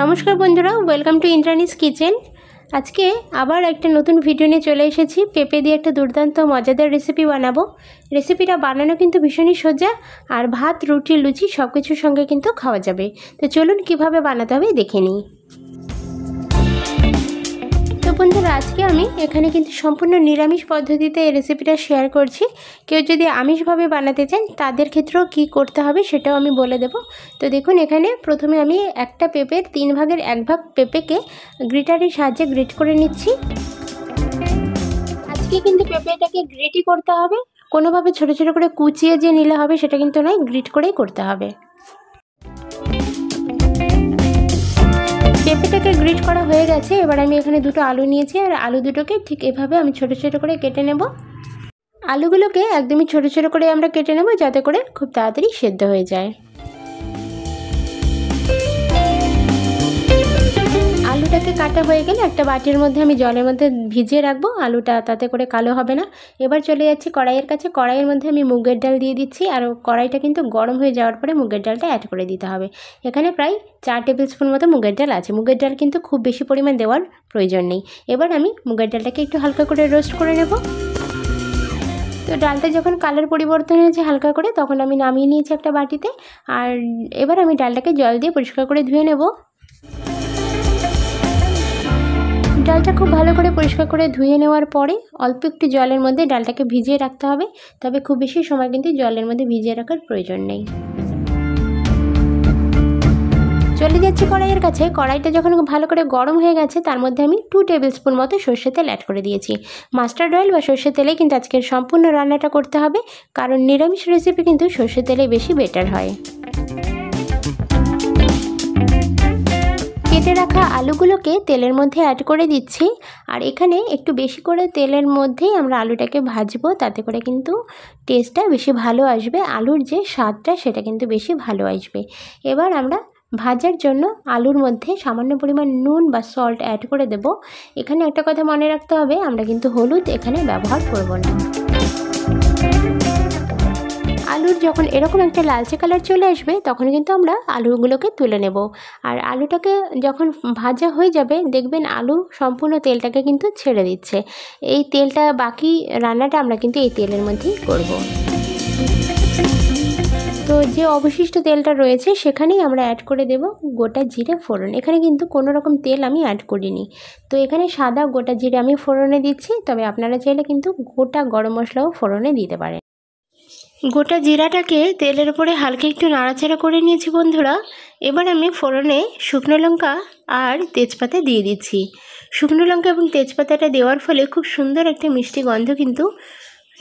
নমস্কার বন্ধুরা, welcome to Indrani's kitchen. আজকে আবার একটা নতুন ভিডিও নিয়ে চলে এসেছি। পেঁপে দিয়ে একটা দুর্দান্ত মজাদার রেসিপি বানাবো। রেসিপিটা বানানো কিন্তু ভীষণই সোজা, আর ভাত, রুটি, লুচি সব কিছুর সঙ্গে কিন্তু খাওয়া যাবে। তো চলুন কিভাবে বানাতে হবে দেখে নিই। তো বন্ধুরা, আজকে আমি এখানে কিন্তু সম্পূর্ণ নিরামিষ পদ্ধতিতে এই রেসিপিটা শেয়ার করছি। কেউ যদি আমিষভাবে বানাতে চান তাদের ক্ষেত্রেও কী করতে হবে সেটাও আমি বলে দেব। তো দেখুন, এখানে প্রথমে আমি একটা পেঁপের 3 ভাগের 1 ভাগ পেঁপেকে গ্রেটারের সাহায্যে গ্রেট করে নিচ্ছি। আজকে কিন্তু পেঁপেটাকে গ্রেটই করতে হবে, কোনোভাবে ছোটো ছোটো করে কুচিয়ে যে নিলে হবে সেটা কিন্তু নয়, গ্রেট করেই করতে হবে। পেঁপেটাকে গ্রেট করা হয়ে গেছে। এবার আমি এখানে দুটো আলু নিয়েছি, আর আলু দুটোকে ঠিক এভাবে আমি ছোটো ছোটো করে কেটে নেব। আলুগুলোকে একদমই ছোটো ছোটো করে আমরা কেটে নেব, যাতে করে খুব তাড়াতাড়ি সেদ্ধ হয়ে যায়। আলুটাকে কাটা হয়ে গেলে একটা বাটির মধ্যে আমি জলের মধ্যে ভিজিয়ে রাখবো, আলুটা তাতে করে কালো হবে না। এবার চলে যাচ্ছি কড়াইয়ের কাছে। কড়াইয়ের মধ্যে আমি মুগের ডাল দিয়ে দিচ্ছি, আর কড়াইটা কিন্তু গরম হয়ে যাওয়ার পরে মুগের ডালটা অ্যাড করে দিতে হবে। এখানে প্রায় 4 টেবিল স্পুন মতো মুগের ডাল আছে। মুগের ডাল কিন্তু খুব বেশি পরিমাণ দেওয়ার প্রয়োজন নেই। এবার আমি মুগের ডালটাকে একটু হালকা করে রোস্ট করে নেব। তো ডালটা যখন কালার পরিবর্তন হয়েছে হালকা করে, তখন আমি নামিয়ে নিয়েছি একটা বাটিতে। আর এবার আমি ডালটাকে জল দিয়ে পরিষ্কার করে ধুয়ে নেব। ডালটা খুব ভালো করে পরিষ্কার করে ধুয়ে নেওয়ার পরে অল্প একটু জলের মধ্যে ডালটাকে ভিজিয়ে রাখতে হবে। তবে খুব বেশি সময় কিন্তু জলের মধ্যে ভিজিয়ে রাখার প্রয়োজন নেই। চলে যাচ্ছি কড়াইয়ের কাছে। কড়াইটা যখন ভালো করে গরম হয়ে গেছে, তার মধ্যে আমি 2 টেবিল স্পুন মতো সর্ষের তেল অ্যাড করে দিয়েছি। মাস্টার্ড অয়েল বা সর্ষের তেলে কিন্তু আজকের সম্পূর্ণ রান্নাটা করতে হবে, কারণ নিরামিষ রেসিপি কিন্তু সর্ষের তেলে বেশি বেটার হয়। কেটে রাখা আলুগুলোকে তেলের মধ্যে অ্যাড করে দিচ্ছি। আর এখানে একটু বেশি করে তেলের মধ্যেই আমরা আলুটাকে ভাজবো, তাতে করে কিন্তু টেস্টটা বেশি ভালো আসবে। আলুর যে স্বাদটা সেটা কিন্তু বেশি ভালো আসবে। এবার আমরা ভাজার জন্য আলুর মধ্যে সামান্য পরিমাণ নুন বা সল্ট অ্যাড করে দেব। এখানে একটা কথা মনে রাখতে হবে, আমরা কিন্তু হলুদ এখানে ব্যবহার করব না। আলুর যখন এরকম একটা লালচে কালার চলে আসবে, তখন কিন্তু আমরা আলুগুলোকে তুলে নেব। আর আলুটাকে যখন ভাজা হয়ে যাবে, দেখবেন আলু সম্পূর্ণ তেলটাকে কিন্তু ছেড়ে দিচ্ছে। এই তেলটা, বাকি রান্নাটা আমরা কিন্তু এই তেলের মধ্যেই করব। তো যে অবশিষ্ট তেলটা রয়েছে সেখানেই আমরা অ্যাড করে দেব গোটা জিরে ফোড়ন। এখানে কিন্তু কোনো রকম তেল আমি অ্যাড করিনি। তো এখানে সাদা গোটা জিরে আমি ফোড়নে দিচ্ছি, তবে আপনারা চাইলে কিন্তু গোটা গরম মশলাও ফোড়নে দিতে পারেন। গোটা জিরাটাকে তেলের উপরে হালকা একটু নাড়াচাড়া করে নিয়েছি বন্ধুরা। এবার আমি ফোড়নে শুকনো লঙ্কা আর তেজপাতা দিয়ে দিচ্ছি। শুকনো লঙ্কা এবং তেজপাতাটা দেওয়ার ফলে খুব সুন্দর একটা মিষ্টি গন্ধ কিন্তু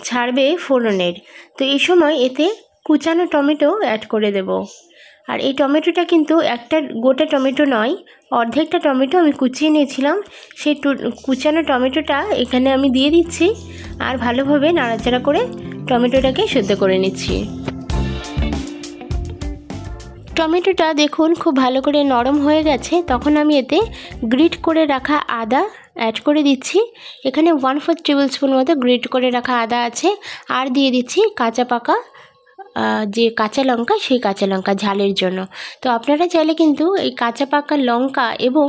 ছাড়বে ফোড়নের। তো এই সময় এতে কুচানো টমেটো অ্যাড করে দেব। আর এই টমেটোটা কিন্তু একটা গোটা টমেটো নয়, অর্ধেকটা টমেটো আমি কুচিয়ে নিয়েছিলাম। সেই কুচানো টমেটোটা এখানে আমি দিয়ে দিচ্ছি, আর ভালোভাবে নাড়াচাড়া করে টমেটোটাকে সেদ্ধ করে নিচ্ছি। টমেটোটা দেখুন খুব ভালো করে নরম হয়ে গেছে। তখন আমি এতে গ্রেট করে রাখা আদা অ্যাড করে দিচ্ছি। এখানে 1/4 টেবিল স্পুন মতো গ্রেট করে রাখা আদা আছে। আর দিয়ে দিচ্ছি কাঁচা পাকা যে কাঁচা লঙ্কা, সেই কাঁচা লঙ্কা ঝালের জন্য। তো আপনারা চাইলে কিন্তু এই কাঁচা পাকা লঙ্কা এবং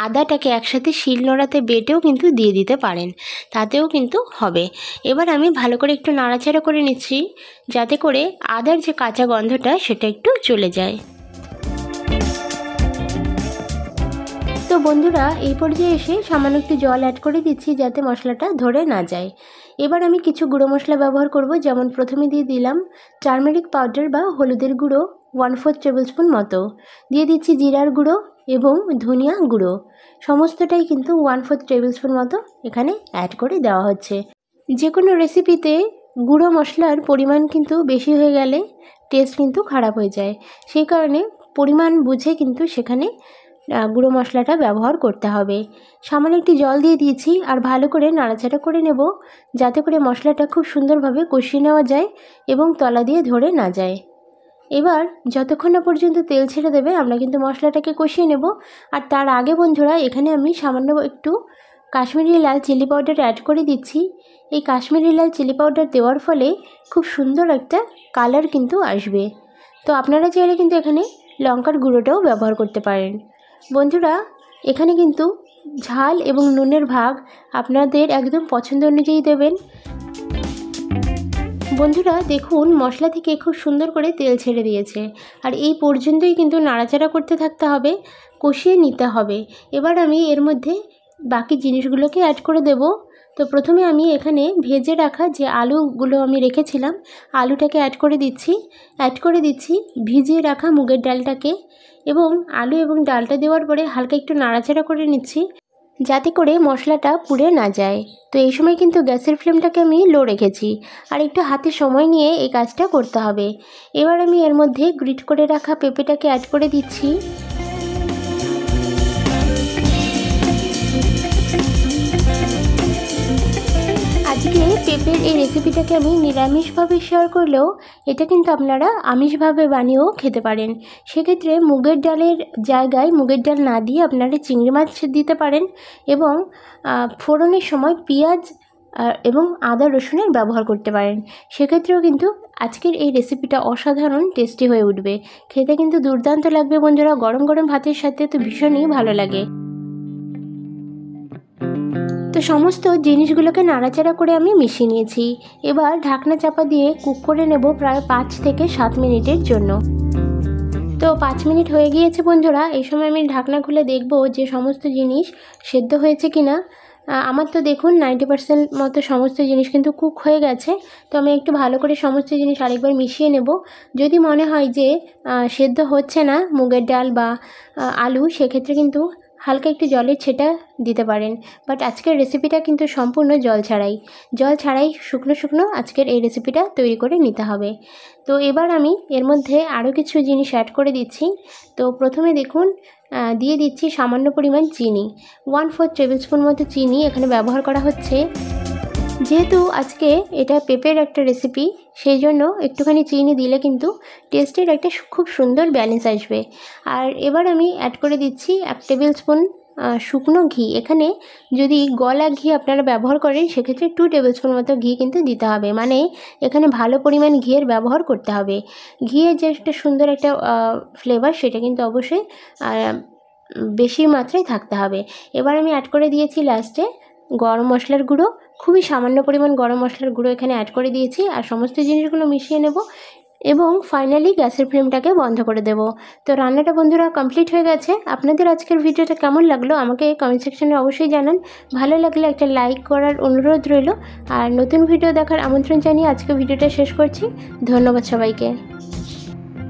আদাটাকে একসাথে শিলনোড়াতে বেটেও কিন্তু দিয়ে দিতে পারেন, তাতেও কিন্তু হবে। এবার আমি ভালো করে একটু নাড়াচাড়া করে নিচ্ছি, যাতে করে আদার যে কাঁচা গন্ধটা সেটা একটু চলে যায়। তো বন্ধুরা, এই পর্যায়ে এসে সামান্য একটু জল অ্যাড করে দিচ্ছি, যাতে মশলাটা ধরে না যায়। এবার আমি কিছু গুঁড়ো মশলা ব্যবহার করব। যেমন প্রথমে দিয়ে দিলাম টারমেরিক পাউডার বা হলুদের গুঁড়ো 1/4 টেবিল স্পুন মতো। দিয়ে দিচ্ছি জিরার গুঁড়ো এবং ধনিয়া গুঁড়ো, সমস্তটাই কিন্তু 1/4 টেবিল স্পুন মতো এখানে অ্যাড করে দেওয়া হচ্ছে। যে কোনো রেসিপিতে গুঁড়ো মশলার পরিমাণ কিন্তু বেশি হয়ে গেলে টেস্ট কিন্তু খারাপ হয়ে যায়। সেই কারণে পরিমাণ বুঝে কিন্তু সেখানে গুঁড়ো মশলাটা ব্যবহার করতে হবে। সামান্য একটু জল দিয়ে দিয়েছি, আর ভালো করে নাড়াচাড়া করে নেব, যাতে করে মশলাটা খুব সুন্দরভাবে কষিয়ে নেওয়া যায় এবং তলা দিয়ে ধরে না যায়। এবার যতক্ষণ না পর্যন্ত তেল ছেড়ে দেবে, আমরা কিন্তু মশলাটাকে কষিয়ে নেব। আর তার আগে বন্ধুরা, এখানে আমি সামান্য একটু কাশ্মীরি লাল চিলি পাউডার অ্যাড করে দিচ্ছি। এই কাশ্মীরি লাল চিলি পাউডার দেওয়ার ফলে খুব সুন্দর একটা কালার কিন্তু আসবে। তো আপনারা চাইলে কিন্তু এখানে লঙ্কার গুঁড়োটাও ব্যবহার করতে পারেন। বন্ধুরা এখানে কিন্তু ঝাল এবং নুনের ভাগ আপনাদের একদম পছন্দ অনুযায়ী দেবেন। বন্ধুরা দেখুন মশলা থেকে খুব সুন্দর করে তেল ছেড়ে দিয়েছে, আর এই পর্যন্তই কিন্তু নাড়াচাড়া করতে থাকতে হবে, কষিয়ে নিতে হবে। এবার আমি এর মধ্যে বাকি জিনিসগুলোকে অ্যাড করে দেব। তো প্রথমে আমি এখানে ভেজে রাখা যে আলুগুলো আমি রেখেছিলাম, আলুটাকে অ্যাড করে দিচ্ছি ভিজিয়ে রাখা মুগের ডালটাকে, এবং আলু এবং ডালটা দেওয়ার পরে হালকা একটু নাড়াচাড়া করে নিচ্ছি যাতে করে মশলাটা পুড়ে না যায়। তো এই সময় কিন্তু গ্যাসের ফ্লেমটাকে আমি লো রেখেছি, আর একটু হাতে সময় নিয়ে এই কাজটা করতে হবে। এবার আমি এর মধ্যে গ্রিট করে রাখা পেঁপেটাকে অ্যাড করে দিচ্ছি। আজকে পেঁপের এই রেসিপিটাকে আমি নিরামিষভাবে শেয়ার করলেও এটা কিন্তু আপনারা আমিষভাবে বানিয়েও খেতে পারেন। সেক্ষেত্রে মুগের ডালের জায়গায় মুগের ডাল না দিয়ে আপনারা চিংড়ি মাছ দিতে পারেন, এবং ফোড়নের সময় পেঁয়াজ এবং আদা রসুনের ব্যবহার করতে পারেন। সেক্ষেত্রেও কিন্তু আজকের এই রেসিপিটা অসাধারণ টেস্টি হয়ে উঠবে। খেতে কিন্তু দুর্দান্ত লাগবে বন্ধুরা, গরম গরম ভাতের সাথে তো ভীষণই ভালো লাগে। তো সমস্ত জিনিসগুলোকে নাড়াচাড়া করে আমি মিশিয়ে নিয়েছি। এবার ঢাকনা চাপা দিয়ে কুক করে নেব প্রায় 5 থেকে 7 মিনিটের জন্য। তো 5 মিনিট হয়ে গিয়েছে বন্ধুরা। এই সময় আমি ঢাকনা খুলে দেখব যে সমস্ত জিনিস সেদ্ধ হয়েছে কিনা। আমার তো দেখুন 90% মতো সমস্ত জিনিস কিন্তু কুক হয়ে গেছে। তো আমি একটু ভালো করে সমস্ত জিনিস আরেকবার মিশিয়ে নেব। যদি মনে হয় যে সেদ্ধ হচ্ছে না মুগের ডাল বা আলু, সেক্ষেত্রে কিন্তু হালকা একটু জলের ছেটা দিতে পারেন। বাট আজকের রেসিপিটা কিন্তু সম্পূর্ণ জল ছাড়াই শুকনো শুকনো আজকের এই রেসিপিটা তৈরি করে নিতে হবে। তো এবার আমি এর মধ্যে আরও কিছু জিনিস অ্যাড করে দিচ্ছি। তো প্রথমে দেখুন দিয়ে দিচ্ছি সামান্য পরিমাণ চিনি, 1/4 টেবিল স্পুন মতো চিনি এখানে ব্যবহার করা হচ্ছে। যেহেতু আজকে এটা পেঁপের একটা রেসিপি, সেই জন্য একটুখানি চিনি দিলে কিন্তু টেস্টের একটা খুব সুন্দর ব্যালেন্স আসবে। আর এবার আমি অ্যাড করে দিচ্ছি 1 টেবিল স্পুন শুকনো ঘি। এখানে যদি গলা ঘি আপনারা ব্যবহার করেন সেক্ষেত্রে 2 টেবিল স্পুন মতো ঘি কিন্তু দিতে হবে, মানে এখানে ভালো পরিমাণ ঘিয়ের ব্যবহার করতে হবে। ঘিয়ের যে একটা সুন্দর একটা ফ্লেভার, সেটা কিন্তু অবশ্যই বেশি মাত্রায় থাকতে হবে। এবার আমি অ্যাড করে দিয়েছি লাস্টে গরম মশলার গুঁড়ো, খুবই সামান্য পরিমাণ গরম মশলার গুঁড়ো এখানে অ্যাড করে দিয়েছি, আর সমস্ত জিনিসগুলো মিশিয়ে নেব এবং ফাইনালি গ্যাসের ফ্লেমটাকে বন্ধ করে দেব। তো রান্নাটা বন্ধুরা কমপ্লিট হয়ে গেছে। আপনাদের আজকের ভিডিওটা কেমন লাগলো আমাকে কমেন্ট সেকশনে অবশ্যই জানান। ভালো লাগলে একটা লাইক করার অনুরোধ রইল, আর নতুন ভিডিও দেখার আমন্ত্রণ জানিয়ে আজকে ভিডিওটা শেষ করছি। ধন্যবাদ সবাইকে।